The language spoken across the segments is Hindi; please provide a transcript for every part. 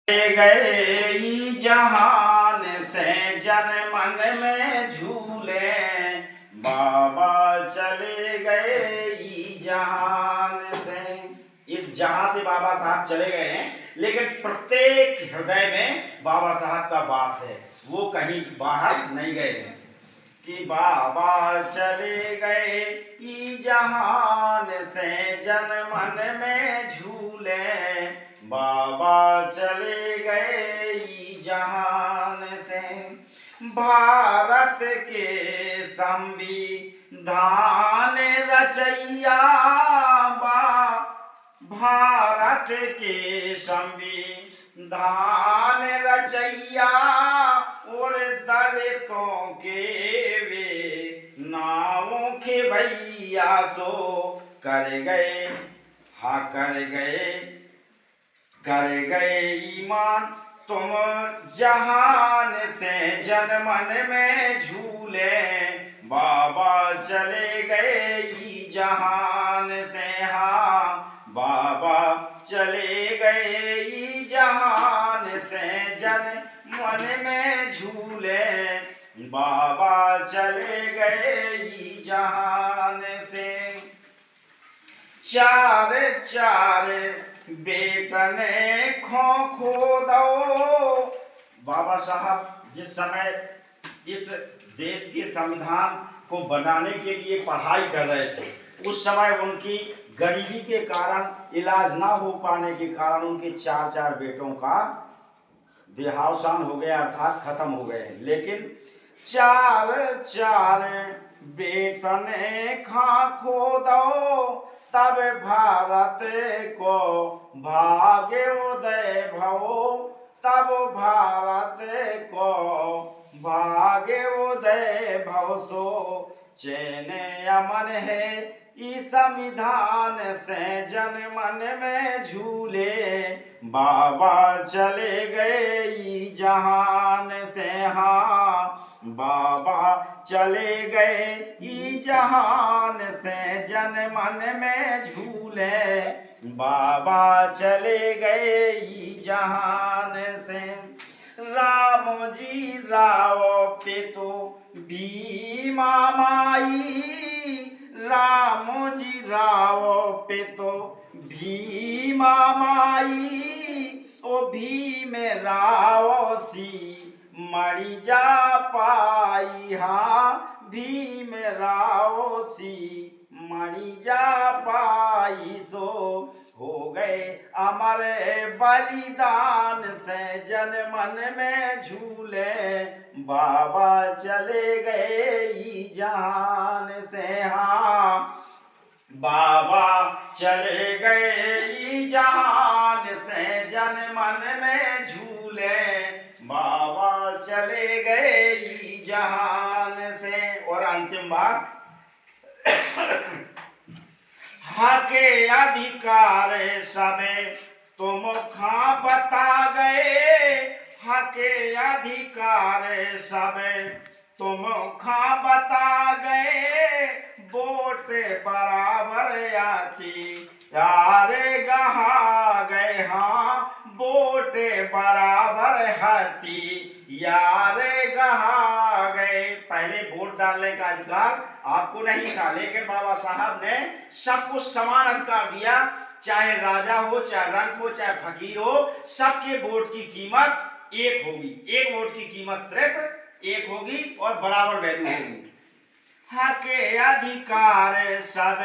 गए जहान से जन मन में झूले, बाबा चले गए जहान से। इस जहां से बाबा साहब चले गए हैं, लेकिन प्रत्येक हृदय में बाबा साहब का वास है, वो कहीं बाहर नहीं गए हैं। कि बाबा चले गए जहान से जन मन में झूले, बाबा चले गए जहान से। भारत के संविधान रचैया, भारत के संविधान रचैया और दलितों के वे नावों के भैया सो कर गए, हाँ कर गए ईमान तुम जहान से जन मन में झूले, बाबा चले गए जहान से। हाँ बाबा चले गए जहान से जन मन में झूले, बाबा चले गए जहान से। चार चार बेटने खो दो, बाबा साहब जिस समय इस देश के संविधान को बनाने के लिए पढ़ाई कर रहे थे, उस समय उनकी गरीबी के कारण, इलाज ना हो पाने के कारण उनके चार चार बेटों का देहावसान हो गया, अर्थात खत्म हो गए। लेकिन चार चार बेटने खो दो, तब भारत को भाग्योदय भवो, तब भारत को भाग्योदय भव। सो चैन अमन है इस संविधान से जन मन में झूले, बाबा चले गए जहान से। हाँ बाबा चले गए जहान से जन मन में झूले, बाबा चले गए जहान से। राम जी राव पे तो भीमा माई, राम जी राव पे तो भीमा माई, ओ भीम राव सी मरी जा पाई। हाँ भीम राव सी मरी जा पाई। सो हो गए अमर बलिदान से जन मन में झूले, बाबा चले गए जहान से। हाँ बाबा चले गए जहान से जन मन में झूले, बाबा चले गए जहान से। और अंतिम बात, हके अधिकार सब तुम खा बता गए, हके अधिकार सब तुम खा बता गए, वोट बराबर आती यारे गहा गए। हाँ वोट बराबर हाथी यारे गहा गए। पहले वोट डालने का अधिकार आपको नहीं था, लेकिन बाबा साहब ने सबको समान अधिकार दिया, चाहे राजा हो, चाहे रंग हो, चाहे फकीर हो, सबके वोट की कीमत एक होगी। एक वोट की कीमत सिर्फ एक होगी और बराबर वैल्यू होगी। हके अधिकार सब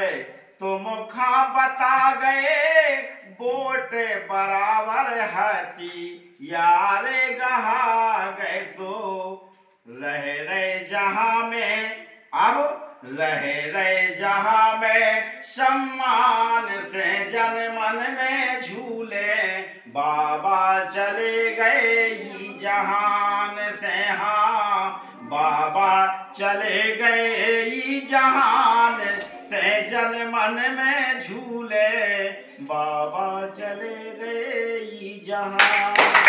तुम खा बता गए, वोट बराबर हाथी यारे गहा गए। सो रहे जहां में, अब रहे जहां में सम्मान से जन मन में झूले, बाबा चले गए जहान से। हाँ बाबा चले गए जहान से जन मन में झूले, बाबा चले गए जहान।